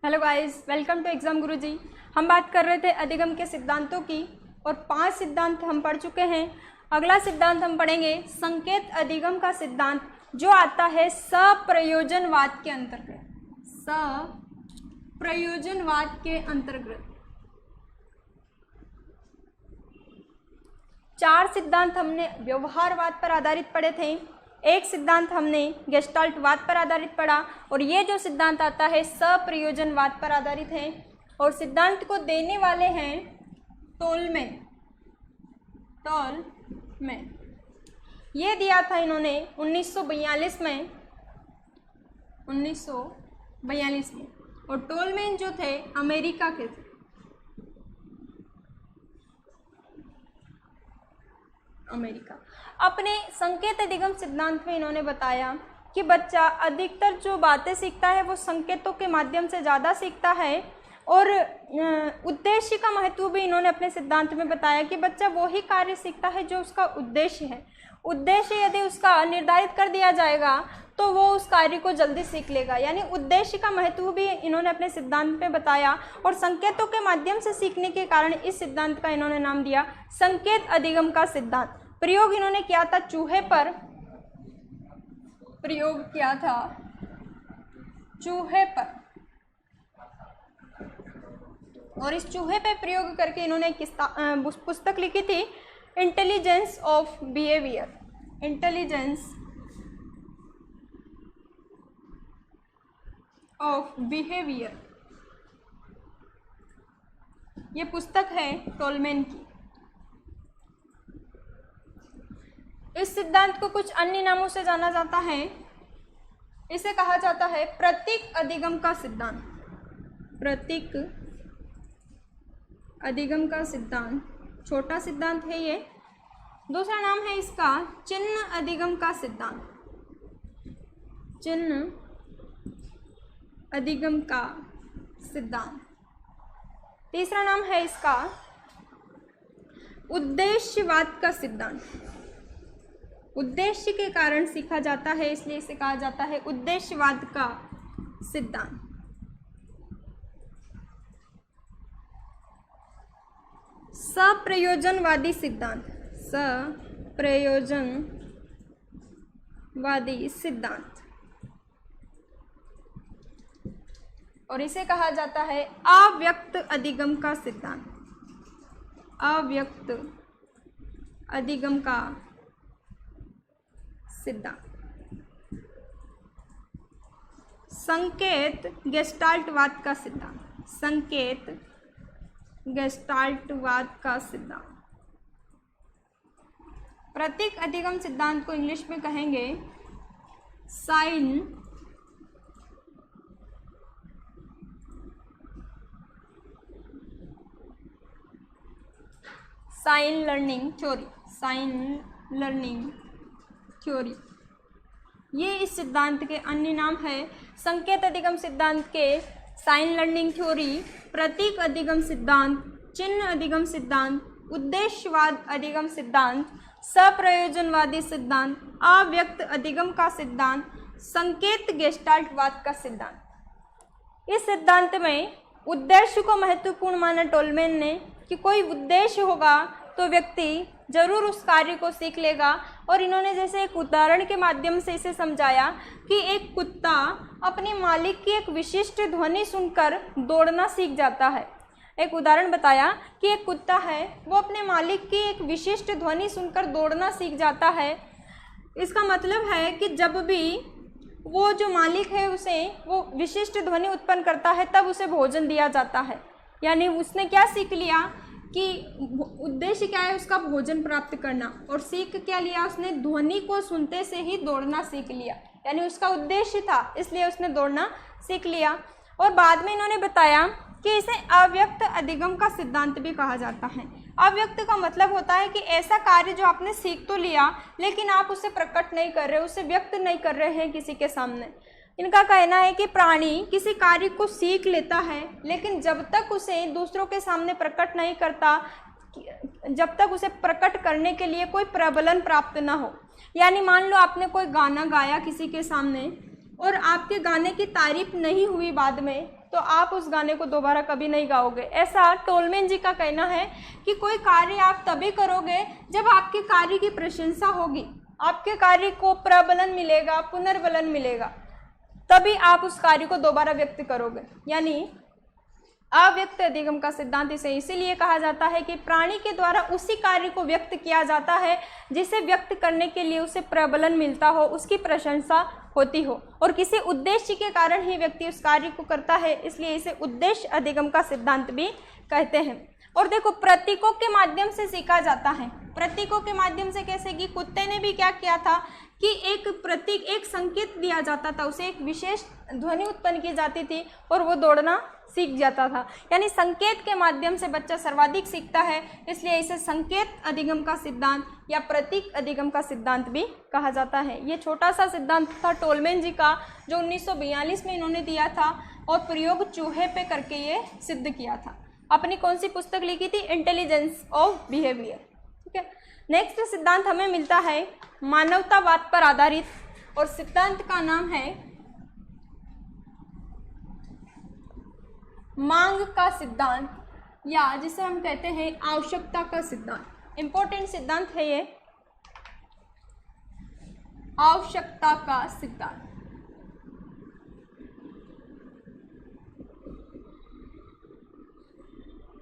Hello guys, welcome to exam Guruji. हम बात कर रहे थे अधिगम के सिद्धांतों की और 5 सिद्धांत हम पढ़ चुके हैं। अगला सिद्धांत हम पढ़ेंगे संकेत अधिगम का सिद्धांत, जो आता है सप्रयोजनवाद के अंतर्गत। सप्रयोजनवाद के अंतर्गत 4 सिद्धांत हमने व्यवहारवाद पर आधारित पढ़े थे, एक सिद्धांत हमने गेस्टाल्टवाद पर आधारित पढ़ा और ये जो सिद्धांत आता है सप्रयोजनवाद पर आधारित है। और सिद्धांत को देने वाले हैं टोलमैन। ये दिया था इन्होंने 1942 में। और टोलमैन जो थे अमेरिका के थे। अपने संकेत अधिगम सिद्धांत में इन्होंने बताया कि बच्चा अधिकतर जो बातें सीखता है वो संकेतों के माध्यम से ज़्यादा सीखता है। और उद्देश्य का महत्व भी इन्होंने अपने सिद्धांत में बताया कि बच्चा वही कार्य सीखता है जो उसका उद्देश्य है। उद्देश्य यदि उसका निर्धारित कर दिया जाएगा तो वो उस कार्य को जल्दी सीख लेगा। यानी उद्देश्य का महत्व भी इन्होंने अपने सिद्धांत में बताया और संकेतों के माध्यम से सीखने के कारण इस सिद्धांत का इन्होंने नाम दिया संकेत अधिगम का सिद्धांत। प्रयोग इन्होंने किया था चूहे पर, और इस चूहे पे प्रयोग करके इन्होंने एक पुस्तक लिखी थी, इंटेलिजेंस ऑफ बिहेवियर। ये पुस्तक है टोलमैन की। इस सिद्धांत को कुछ अन्य नामों से जाना जाता है। इसे कहा जाता है प्रतीक अधिगम का सिद्धांत। प्रतीक अधिगम का सिद्धांत छोटा सिद्धांत है ये। दूसरा नाम है इसका चिन्ह अधिगम का सिद्धांत। चिन्ह अधिगम का सिद्धांत। तीसरा नाम है इसका उद्देश्यवाद का सिद्धांत। उद्देश्य के कारण सीखा जाता है, इसलिए इसे कहा जाता है उद्देश्यवाद का सिद्धांत। सप्रयोजनवादी सिद्धांत। सप्रयोजनवादी सिद्धांत, और इसे कहा जाता है अव्यक्त अधिगम का सिद्धांत। अव्यक्त अधिगम का सिद्धांत। संकेत गेस्टाल्टवाद का सिद्धांत। संकेत गेस्टाल्टवाद का सिद्धांत। प्रतीक अधिगम सिद्धांत को इंग्लिश में कहेंगे साइन लर्निंग थ्योरी। ये इस सिद्धांत के अन्य नाम है। संकेत अधिगम सिद्धांत के साइन लर्निंग थ्योरी, प्रतीक अधिगम सिद्धांत, चिन्ह अधिगम सिद्धांत, उद्देश्यवाद अधिगम सिद्धांत, सप्रयोजनवादी सिद्धांत, अव्यक्त अधिगम का सिद्धांत, संकेत गेस्टाल्टवाद का सिद्धांत। इस सिद्धांत में उद्देश्य को महत्वपूर्ण माना टोलमैन ने कि कोई उद्देश्य होगा तो व्यक्ति जरूर उस कार्य को सीख लेगा। और इन्होंने जैसे एक उदाहरण के माध्यम से इसे समझाया कि एक कुत्ता अपने मालिक की एक विशिष्ट ध्वनि सुनकर दौड़ना सीख जाता है। एक उदाहरण बताया कि एक कुत्ता है, वो अपने मालिक की एक विशिष्ट ध्वनि सुनकर दौड़ना सीख जाता है। इसका मतलब है कि जब भी वो जो मालिक है उसे वो विशिष्ट ध्वनि उत्पन्न करता है तब उसे भोजन दिया जाता है। यानी उसने क्या सीख लिया कि उद्देश्य क्या है उसका, भोजन प्राप्त करना। और सीख क्या लिया उसने, ध्वनि को सुनते से ही दौड़ना सीख लिया। यानी उसका उद्देश्य था, इसलिए उसने दौड़ना सीख लिया। और बाद में इन्होंने बताया कि इसे अव्यक्त अधिगम का सिद्धांत भी कहा जाता है। अव्यक्त का मतलब होता है कि ऐसा कार्य जो आपने सीख तो लिया लेकिन आप उसे प्रकट नहीं कर रहे, उसे व्यक्त नहीं कर रहे हैं किसी के सामने। इनका कहना है कि प्राणी किसी कार्य को सीख लेता है लेकिन जब तक उसे दूसरों के सामने प्रकट नहीं करता, जब तक उसे प्रकट करने के लिए कोई प्रबलन प्राप्त ना हो। यानी मान लो आपने कोई गाना गाया किसी के सामने और आपके गाने की तारीफ नहीं हुई बाद में, तो आप उस गाने को दोबारा कभी नहीं गाओगे। ऐसा टोलमैन जी का कहना है कि कोई कार्य आप तभी करोगे जब आपके कार्य की प्रशंसा होगी, आपके कार्य को प्रबलन मिलेगा, पुनर्बलन मिलेगा, तभी आप उस कार्य को दोबारा व्यक्त करोगे। यानी अव्यक्त अधिगम का सिद्धांत इसे इसीलिए कहा जाता है कि प्राणी के द्वारा उसी कार्य को व्यक्त किया जाता है जिसे व्यक्त करने के लिए उसे प्रबलन मिलता हो, उसकी प्रशंसा होती हो, और किसी उद्देश्य के कारण ही व्यक्ति उस कार्य को करता है, इसलिए इसे उद्देश्य अधिगम का सिद्धांत भी कहते हैं। और देखो, प्रतीकों के माध्यम से सीखा जाता है। प्रतीकों के माध्यम से कैसे कि कुत्ते ने भी क्या किया था कि एक प्रतीक, एक संकेत दिया जाता था, उसे एक विशेष ध्वनि उत्पन्न की जाती थी और वो दौड़ना सीख जाता था। यानी संकेत के माध्यम से बच्चा सर्वाधिक सीखता है, इसलिए इसे संकेत अधिगम का सिद्धांत या प्रतीक अधिगम का सिद्धांत भी कहा जाता है। ये छोटा सा सिद्धांत था टोलमैन जी का, जो 1942 में इन्होंने दिया था और प्रयोग चूहे पे करके ये सिद्ध किया था। अपनी कौन सी पुस्तक लिखी थी? Intelligence of behaviour. ठीक है। नेक्स्ट सिद्धांत हमें मिलता है मानवतावाद पर आधारित, और सिद्धांत का नाम है मांग का सिद्धांत, या जिसे हम कहते हैं आवश्यकता का सिद्धांत। इंपॉर्टेंट सिद्धांत है ये, आवश्यकता का सिद्धांत।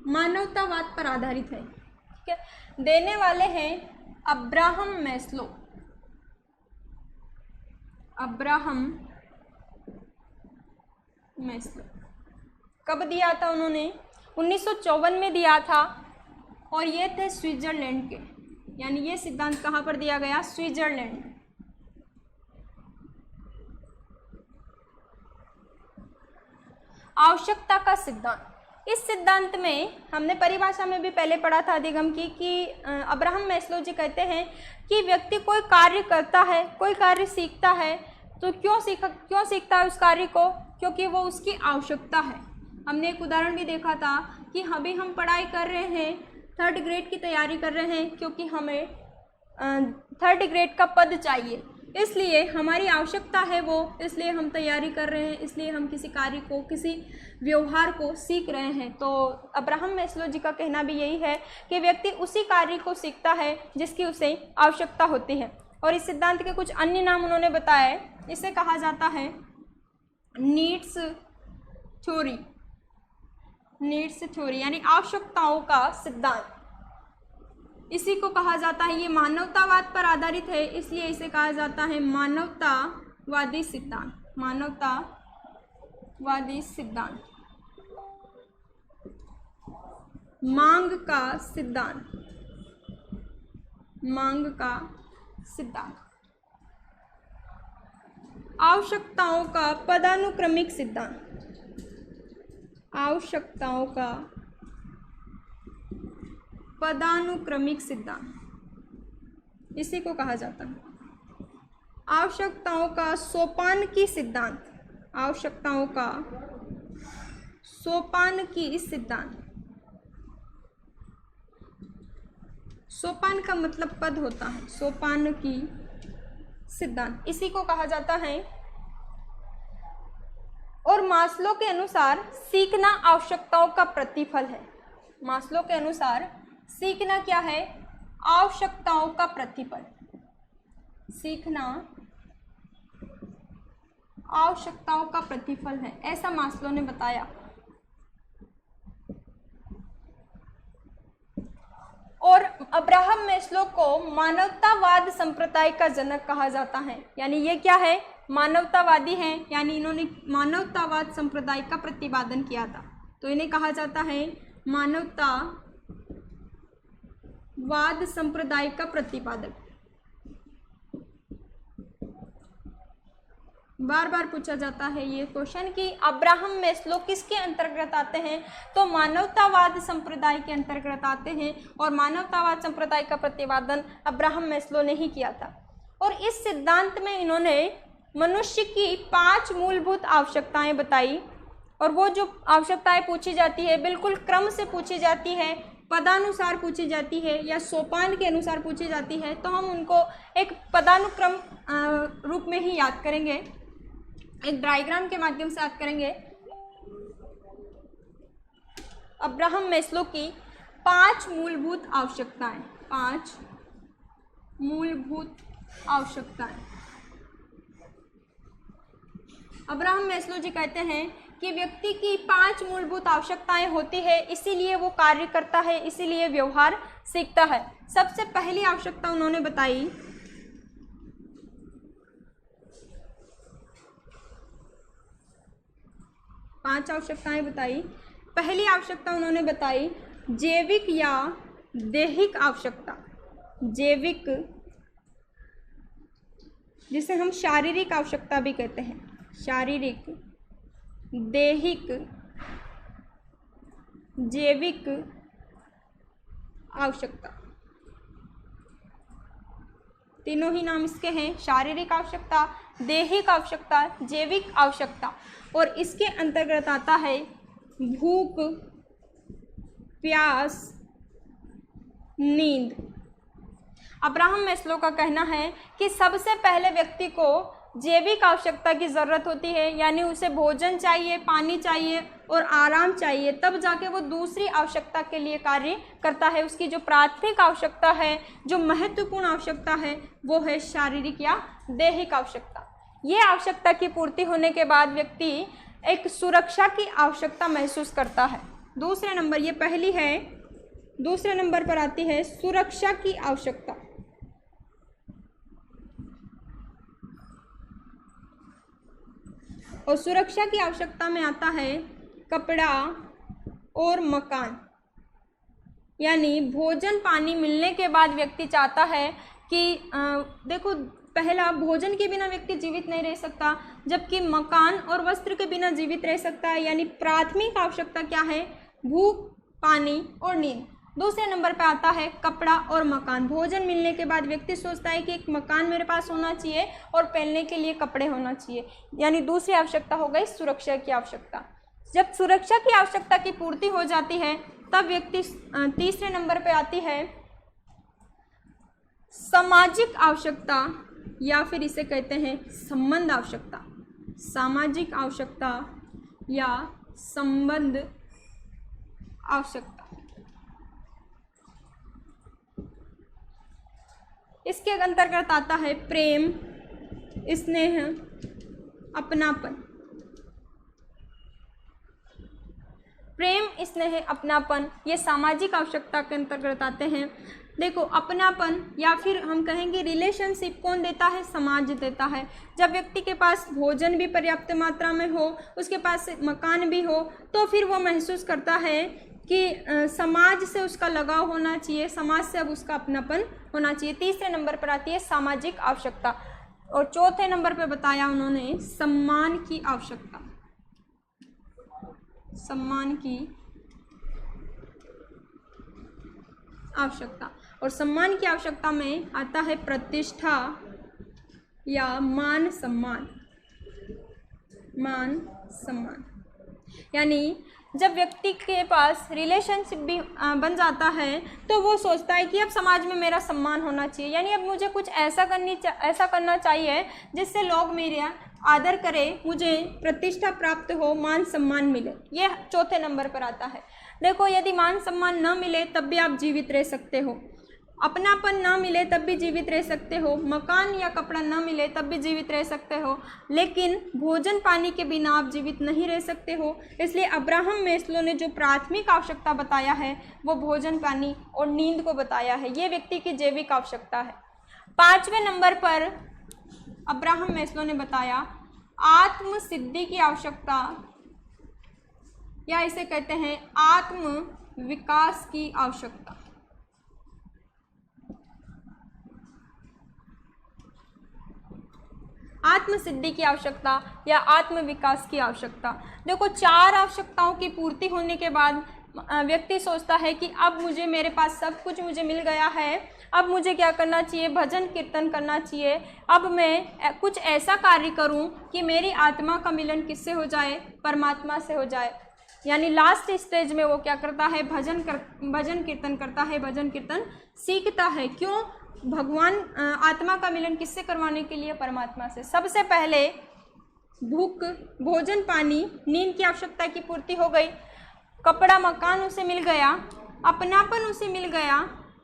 मानवतावाद पर आधारित है। ठीक है। देने वाले हैं अब्राहम मैस्लो। अब्राहम मैस्लो कब दिया था उन्होंने? 1954 में दिया था, और ये थे स्विट्जरलैंड के। यानी ये सिद्धांत कहाँ पर दिया गया? स्विट्जरलैंड। आवश्यकता का सिद्धांत। इस सिद्धांत में हमने परिभाषा में भी पहले पढ़ा था अधिगम की कि अब्राहम मैस्लो जी कहते हैं कि व्यक्ति कोई कार्य करता है, कोई कार्य सीखता है, तो क्यों सीखता है उस कार्य को? क्योंकि वो उसकी आवश्यकता है। हमने एक उदाहरण भी देखा था कि अभी हम पढ़ाई कर रहे हैं, 3rd ग्रेड की तैयारी कर रहे हैं, क्योंकि हमें 3rd ग्रेड का पद चाहिए, इसलिए हमारी आवश्यकता है वो, इसलिए हम तैयारी कर रहे हैं, इसलिए हम किसी कार्य को, किसी व्यवहार को सीख रहे हैं। तो अब्राहम मैस्लो जी का कहना भी यही है कि व्यक्ति उसी कार्य को सीखता है जिसकी उसे आवश्यकता होती है। और इस सिद्धांत के कुछ अन्य नाम उन्होंने बताए। इसे कहा जाता है नीड्स थ्योरी। नीड्स थ्योरी यानी आवश्यकताओं का सिद्धांत, इसी को कहा जाता है। ये मानवतावाद पर आधारित है, इसलिए इसे कहा जाता है मानवतावादी सिद्धांत। मानवतावादी सिद्धांत। मांग का सिद्धांत। मांग का सिद्धांत। आवश्यकताओं का पदानुक्रमिक सिद्धांत। आवश्यकताओं का पदानुक्रमिक सिद्धांत, इसी को कहा जाता है। आवश्यकताओं का सोपानकी सिद्धांत। आवश्यकताओं का सोपानकी सिद्धांत। सोपान का मतलब पद होता है, सोपानकी सिद्धांत, इसी को कहा जाता है। और मास्लो के अनुसार सीखना आवश्यकताओं का प्रतिफल है। मास्लो के अनुसार सीखना क्या है? आवश्यकताओं का प्रतिफल। सीखना आवश्यकताओं का प्रतिफल है, ऐसा मास्लो ने बताया। और अब्राहम मैस्लो को मानवतावाद संप्रदाय का जनक कहा जाता है। यानी ये क्या है? मानवतावादी हैं, यानी इन्होंने मानवतावाद संप्रदाय का प्रतिपादन किया था, तो इन्हें कहा जाता है मानवतावाद संप्रदाय का प्रतिपादक। बार बार पूछा जाता है ये क्वेश्चन कि अब्राहम मैस्लो किसके अंतर्गत आते हैं? तो मानवतावाद संप्रदाय के अंतर्गत आते हैं, और मानवतावाद संप्रदाय का प्रतिपादन अब्राहम मैस्लो ने ही किया था। और इस सिद्धांत में इन्होंने मनुष्य की 5 मूलभूत आवश्यकताएं बताई, और वो जो आवश्यकताएं पूछी जाती है बिल्कुल क्रम से पूछी जाती है, पदानुसार पूछी जाती है या सोपान के अनुसार पूछी जाती है, तो हम उनको एक पदानुक्रम रूप में ही याद करेंगे, एक डायग्राम के माध्यम से याद करेंगे। अब्राहम मैस्लो की 5 मूलभूत आवश्यकताएं। 5 मूलभूत आवश्यकताएं। अब्राहम मैस्लो जी कहते हैं कि व्यक्ति की 5 मूलभूत आवश्यकताएं होती है, इसीलिए वो कार्य करता है, इसीलिए व्यवहार सीखता है। सबसे पहली आवश्यकता उन्होंने बताई पांच आवश्यकताएं बताई। पहली आवश्यकता उन्होंने बताई जैविक या दैहिक आवश्यकता। जैविक, जिसे हम शारीरिक आवश्यकता भी कहते हैं, शारीरिक, दैहिक, जैविक आवश्यकता, तीनों ही नाम इसके हैं, शारीरिक आवश्यकता, दैहिक आवश्यकता, जैविक आवश्यकता। और इसके अंतर्गत आता है भूख, प्यास, नींद। अब्राहम मैस्लो का कहना है कि सबसे पहले व्यक्ति को जैविक आवश्यकता की ज़रूरत होती है, यानी उसे भोजन चाहिए, पानी चाहिए और आराम चाहिए, तब जाके वो दूसरी आवश्यकता के लिए कार्य करता है। उसकी जो प्राथमिक आवश्यकता है, जो महत्वपूर्ण आवश्यकता है, वो है शारीरिक या दैहिक आवश्यकता। ये आवश्यकता की पूर्ति होने के बाद व्यक्ति एक सुरक्षा की आवश्यकता महसूस करता है। दूसरे नंबर, ये पहली है, दूसरे नंबर पर आती है सुरक्षा की आवश्यकता। और सुरक्षा की आवश्यकता में आता है कपड़ा और मकान। यानी भोजन पानी मिलने के बाद व्यक्ति चाहता है कि देखो, पहला, भोजन के बिना व्यक्ति जीवित नहीं रह सकता, जबकि मकान और वस्त्र के बिना जीवित रह सकता है। यानी प्राथमिक आवश्यकता क्या है? भूख, पानी और नींद। दूसरे नंबर पे आता है कपड़ा और मकान। भोजन मिलने के बाद व्यक्ति सोचता है कि एक मकान मेरे पास होना चाहिए और पहनने के लिए कपड़े होना चाहिए। यानी दूसरी आवश्यकता हो गई सुरक्षा की आवश्यकता। जब सुरक्षा की आवश्यकता की पूर्ति हो जाती है तब व्यक्ति तीसरे नंबर पे आती है सामाजिक आवश्यकता, या फिर इसे कहते हैं संबंध आवश्यकता। सामाजिक आवश्यकता या संबंध आवश्यकता। इसके अंतर्गत आता है प्रेम, स्नेह, अपनापन। प्रेम, स्नेह, अपनापन ये सामाजिक आवश्यकता के अंतर्गत आते हैं। देखो, अपनापन या फिर हम कहेंगे रिलेशनशिप कौन देता है? समाज देता है। जब व्यक्ति के पास भोजन भी पर्याप्त मात्रा में हो, उसके पास मकान भी हो, तो फिर वो महसूस करता है कि समाज से उसका लगाव होना चाहिए, समाज से अब उसका अपनापन होना चाहिए। तीसरे नंबर पर आती है सामाजिक आवश्यकता। और चौथे नंबर पर बताया उन्होंने सम्मान की आवश्यकता। सम्मान की आवश्यकता। और सम्मान की आवश्यकता में आता है प्रतिष्ठा या मान सम्मान। मान सम्मान यानी जब व्यक्ति के पास रिलेशनशिप भी बन जाता है तो वो सोचता है कि अब समाज में मेरा सम्मान होना चाहिए। यानी अब मुझे कुछ ऐसा करना चाहिए जिससे लोग मेरा आदर करें, मुझे प्रतिष्ठा प्राप्त हो, मान सम्मान मिले। ये चौथे नंबर पर आता है। देखो, यदि मान सम्मान न मिले तब भी आप जीवित रह सकते हो, अपनापन ना मिले तब भी जीवित रह सकते हो, मकान या कपड़ा ना मिले तब भी जीवित रह सकते हो, लेकिन भोजन पानी के बिना आप जीवित नहीं रह सकते हो। इसलिए अब्राहम मैस्लो ने जो प्राथमिक आवश्यकता बताया है वो भोजन, पानी और नींद को बताया है। ये व्यक्ति की जैविक आवश्यकता है। पांचवें नंबर पर अब्राहम मैस्लो ने बताया आत्म सिद्धि की आवश्यकता, या इसे कहते हैं आत्म विकास की आवश्यकता। आत्म सिद्धि की आवश्यकता या आत्म विकास की आवश्यकता। देखो, चार आवश्यकताओं की पूर्ति होने के बाद व्यक्ति सोचता है कि अब मुझे, मेरे पास सब कुछ मुझे मिल गया है, अब मुझे क्या करना चाहिए? भजन कीर्तन करना चाहिए। अब मैं कुछ ऐसा कार्य करूं कि मेरी आत्मा का मिलन किससे हो जाए? परमात्मा से हो जाए। यानी लास्ट स्टेज में वो क्या करता है? भजन कीर्तन करता है, भजन कीर्तन सीखता है। क्यों? भगवान आत्मा का मिलन किससे करवाने के लिए? परमात्मा से। सबसे पहले भूख, भोजन, पानी, नींद की आवश्यकता की पूर्ति हो गई, कपड़ा मकान उसे मिल गया, अपनापन उसे मिल गया,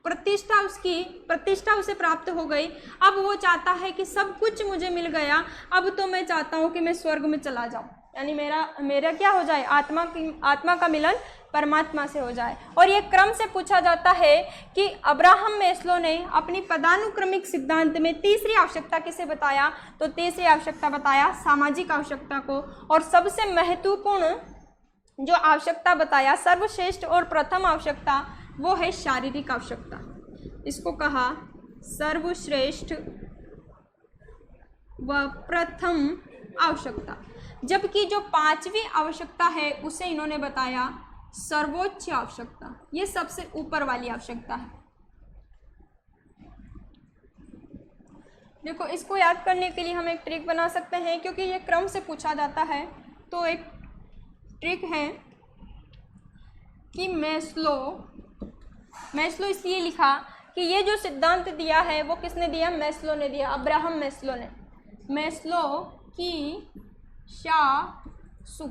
प्रतिष्ठा उसे प्राप्त हो गई। अब वो चाहता है कि सब कुछ मुझे मिल गया, अब तो मैं चाहता हूँ कि मैं स्वर्ग में चला जाऊँ, यानी मेरा क्या हो जाए, आत्मा का मिलन परमात्मा से हो जाए। और ये क्रम से पूछा जाता है कि अब्राहम मैस्लो ने अपनी पदानुक्रमिक सिद्धांत में तीसरी आवश्यकता किसे बताया, तो तीसरी आवश्यकता बताया सामाजिक आवश्यकता को। और सबसे महत्वपूर्ण जो आवश्यकता बताया, सर्वश्रेष्ठ और प्रथम आवश्यकता, वो है शारीरिक आवश्यकता। इसको कहा सर्वश्रेष्ठ व प्रथम आवश्यकता। जबकि जो पांचवी आवश्यकता है उसे इन्होंने बताया सर्वोच्च आवश्यकता। ये सबसे ऊपर वाली आवश्यकता है। देखो, इसको याद करने के लिए हम एक ट्रिक बना सकते हैं, क्योंकि ये क्रम से पूछा जाता है। तो एक ट्रिक है कि मैस्लो इसलिए लिखा कि ये जो सिद्धांत दिया है वो किसने दिया, मैस्लो ने दिया, अब्राहम मैस्लो ने। मैस्लो की शासु,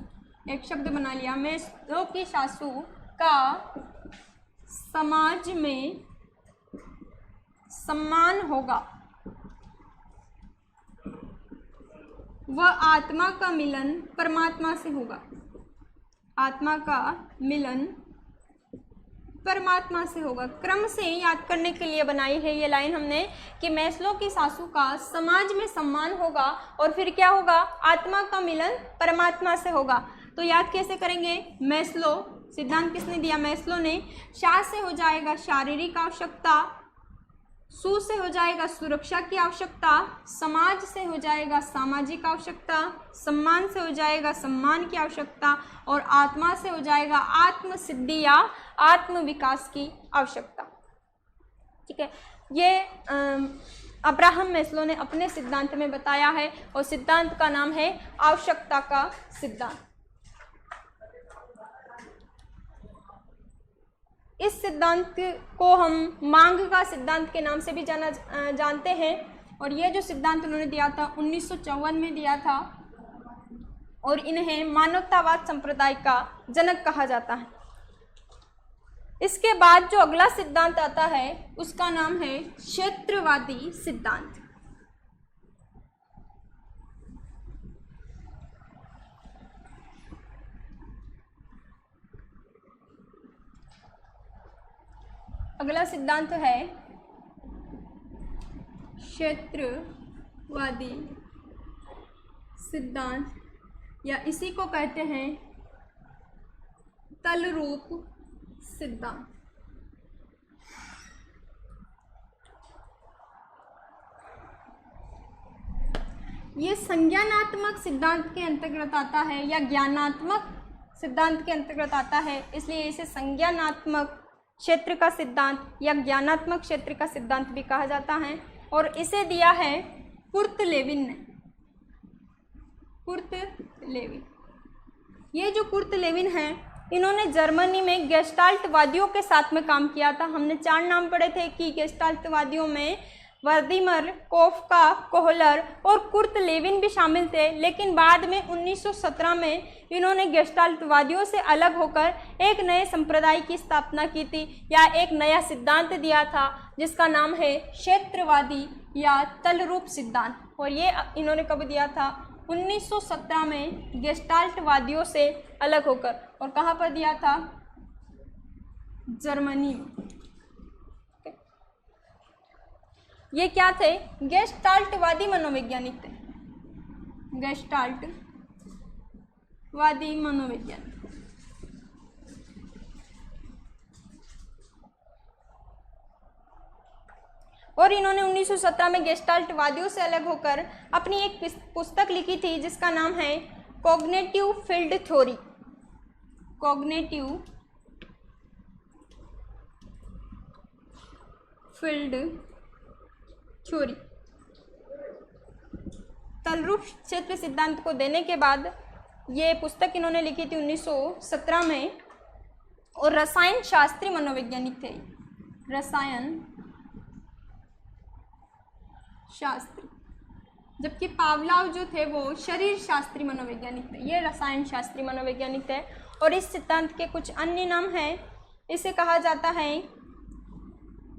एक शब्द बना लिया, मैस्लो की शासु का समाज में सम्मान होगा, वह आत्मा का मिलन परमात्मा से होगा, आत्मा का मिलन परमात्मा से होगा। क्रम से याद करने के लिए बनाई है ये लाइन हमने कि मैस्लो की सासू का समाज में सम्मान होगा और फिर क्या होगा, आत्मा का मिलन परमात्मा से होगा। तो याद कैसे करेंगे, मैस्लो सिद्धांत किसने दिया, मैस्लो ने। शा से हो जाएगा शारीरिक आवश्यकता, सु से हो जाएगा सुरक्षा की आवश्यकता, समाज से हो जाएगा सामाजिक आवश्यकता, सम्मान से हो जाएगा सम्मान की आवश्यकता, और आत्मा से हो जाएगा आत्म सिद्धि या आत्म विकास की आवश्यकता। ठीक है, ये अब्राहम मैस्लो ने अपने सिद्धांत में बताया है और सिद्धांत का नाम है आवश्यकता का सिद्धांत। इस सिद्धांत को हम मांग का सिद्धांत के नाम से भी जानते हैं। और ये जो सिद्धांत उन्होंने दिया था 1954 में दिया था, और इन्हें मानवतावाद संप्रदाय का जनक कहा जाता है। इसके बाद जो अगला सिद्धांत आता है उसका नाम है क्षेत्रवादी सिद्धांत। अगला सिद्धांत है क्षेत्रवादी सिद्धांत, या इसी को कहते हैं तलरूप सिद्धांत। ये संज्ञानात्मक सिद्धांत के अंतर्गत आता है या ज्ञानात्मक सिद्धांत के अंतर्गत आता है, इसलिए इसे संज्ञानात्मक क्षेत्र का सिद्धांत या ज्ञानात्मक क्षेत्र का सिद्धांत भी कहा जाता है। और इसे दिया है कुर्ट लेविन ने। कुर्ट लेविन, ये जो कुर्ट लेविन है, इन्होंने जर्मनी में गेस्टाल्टवादियों के साथ में काम किया था। हमने 4 नाम पढ़े थे कि गेस्टाल्टवादियों में वर्दीमर, कोफका, कोहलर और कुर्ट लेविन भी शामिल थे। लेकिन बाद में 1917 में इन्होंने गेस्टाल्टवादियों से अलग होकर एक नए संप्रदाय की स्थापना की थी, या एक नया सिद्धांत दिया था जिसका नाम है क्षेत्रवादी या तलरूप सिद्धांत। और ये इन्होंने कब दिया था, 1917 में गेस्टाल्टवादियों से अलग होकर। और कहाँ पर दिया था, जर्मनी में। ये क्या थे, गेस्टाल्टवादी मनोवैज्ञानिक थे, गेस्टाल्टवादी मनोवैज्ञानिक। और इन्होंने 1917 में गेस्टाल्टवादियों से अलग होकर अपनी एक पुस्तक लिखी थी जिसका नाम है cognitive field theory. Cognitive field theory. तलरूप क्षेत्र सिद्धांत को देने के बाद ये पुस्तक इन्होंने लिखी थी 1917 में। और रसायन शास्त्री मनोवैज्ञानिक थे, रसायन शास्त्री। जबकि पावलोव जो थे वो शरीर शास्त्री मनोवैज्ञानिक थे, ये रसायन शास्त्री मनोवैज्ञानिक थे। और इस सिद्धांत के कुछ अन्य नाम हैं, इसे कहा जाता है,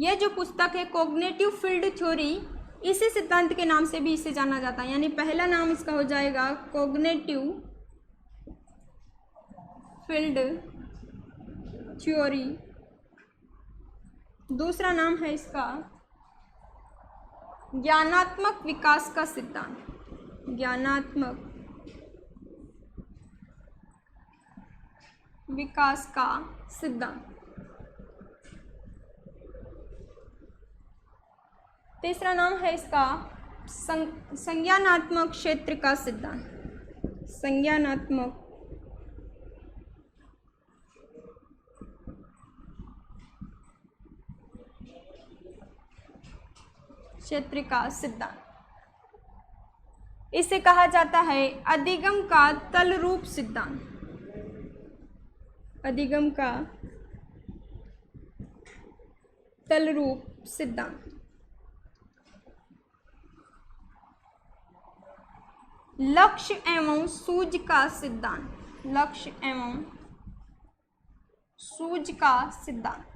ये जो पुस्तक है कॉग्निटिव फील्ड थ्योरी, इसी सिद्धांत के नाम से भी इसे जाना जाता है। यानी पहला नाम इसका हो जाएगा कॉग्निटिव फील्ड थ्योरी, दूसरा नाम है इसका ज्ञानात्मक विकास का सिद्धांत, ज्ञानात्मक विकास का सिद्धांत। तीसरा नाम है इसका संज्ञानात्मक क्षेत्र का सिद्धांत, संज्ञानात्मक क्षेत्र का सिद्धांत। इसे कहा जाता है अधिगम का तल रूप सिद्धांत, अधिगम का तल रूप सिद्धांत। लक्ष्य एवं सूझ का सिद्धांत, लक्ष्य एवं सूझ का सिद्धांत।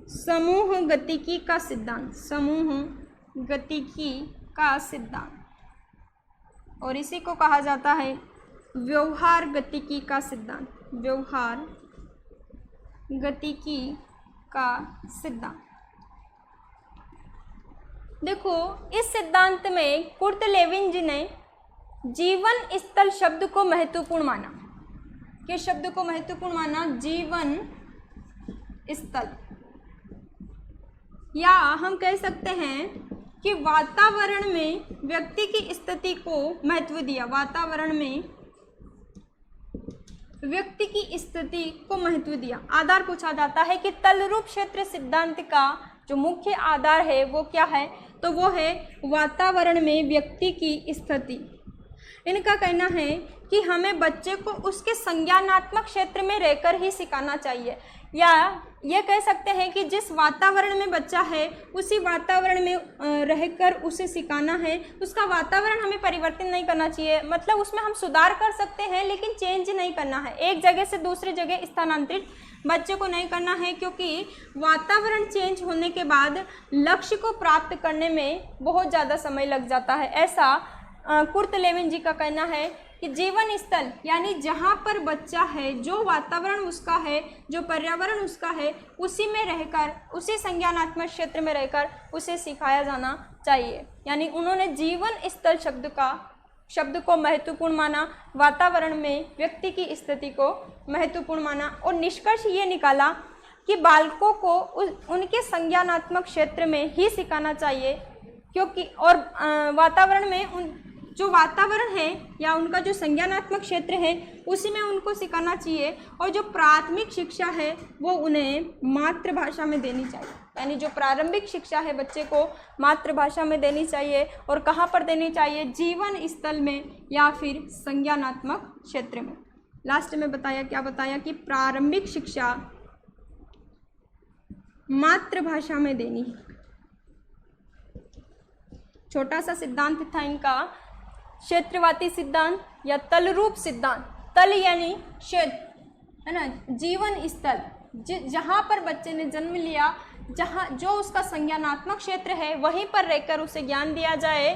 समूह गतिकी का सिद्धांत, समूह गतिकी का सिद्धांत। और इसी को कहा जाता है व्यवहार गतिकी का सिद्धांत, व्यवहार गतिकी का सिद्धांत। देखो, इस सिद्धांत में कुर्ट लेविन जी ने जीवन स्थल शब्द को महत्वपूर्ण माना। किस शब्द को महत्वपूर्ण माना? जीवन स्थल, या हम कह सकते हैं कि वातावरण में व्यक्ति की स्थिति को महत्व दिया, वातावरण में व्यक्ति की स्थिति को महत्व दिया। आधार पूछा जाता है कि तलरूप क्षेत्र सिद्धांत का जो मुख्य आधार है वो क्या है, तो वो है वातावरण में व्यक्ति की स्थिति। इनका कहना है कि हमें बच्चे को उसके संज्ञानात्मक क्षेत्र में रहकर ही सिखाना चाहिए, या ये कह सकते हैं कि जिस वातावरण में बच्चा है उसी वातावरण में रहकर उसे सिखाना है। उसका वातावरण हमें परिवर्तन नहीं करना चाहिए, मतलब उसमें हम सुधार कर सकते हैं लेकिन चेंज नहीं करना है, एक जगह से दूसरी जगह स्थानांतरित बच्चे को नहीं करना है, क्योंकि वातावरण चेंज होने के बाद लक्ष्य को प्राप्त करने में बहुत ज़्यादा समय लग जाता है। ऐसा कुर्ट लेविन जी का कहना है कि जीवन स्थल यानी जहाँ पर बच्चा है, जो वातावरण उसका है, जो पर्यावरण उसका है, उसी में रहकर, उसी संज्ञानात्मक क्षेत्र में रहकर उसे सिखाया जाना चाहिए। यानी उन्होंने जीवन स्थल शब्द को महत्वपूर्ण माना, वातावरण में व्यक्ति की स्थिति को महत्वपूर्ण माना, और निष्कर्ष ये निकाला कि बालकों को उनके संज्ञानात्मक क्षेत्र में ही सिखाना चाहिए, क्योंकि और वातावरण में जो वातावरण है या उनका जो संज्ञानात्मक क्षेत्र है उसी में उनको सिखाना चाहिए, और जो प्राथमिक शिक्षा है वो उन्हें मातृभाषा में देनी चाहिए। यानी जो प्रारंभिक शिक्षा है बच्चे को मातृभाषा में देनी चाहिए, और कहाँ पर देनी चाहिए? जीवन स्थल में या फिर संज्ञानात्मक क्षेत्र में। लास्ट में बताया, क्या बताया कि प्रारंभिक शिक्षा मातृभाषा में देनी है। छोटा सा सिद्धांत था इनका, क्षेत्रवादी सिद्धांत या तलरूप सिद्धांत। तल यानी क्षेत्र है ना, जीवन स्थल, जहाँ पर बच्चे ने जन्म लिया, जहाँ जो उसका संज्ञानात्मक क्षेत्र है वहीं पर रहकर उसे ज्ञान दिया जाए।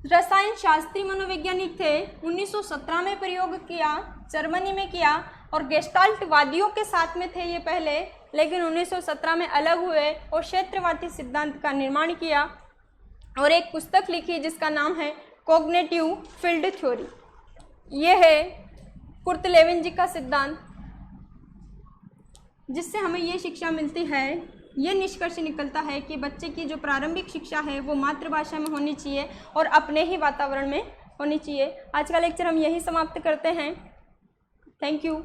रसायन शास्त्री मनोवैज्ञानिक थे, 1917 में प्रयोग किया, जर्मनी में किया, और गेस्टाल्ट वादियों के साथ में थे ये पहले, लेकिन 1917 में अलग हुए और क्षेत्रवादी सिद्धांत का निर्माण किया और एक पुस्तक लिखी जिसका नाम है कॉग्निटिव फील्ड थ्योरी। ये है कुर्ट लेविन जी का सिद्धांत, जिससे हमें ये शिक्षा मिलती है, ये निष्कर्ष निकलता है कि बच्चे की जो प्रारंभिक शिक्षा है वो मातृभाषा में होनी चाहिए और अपने ही वातावरण में होनी चाहिए। आज का लेक्चर हम यही समाप्त करते हैं। Thank you.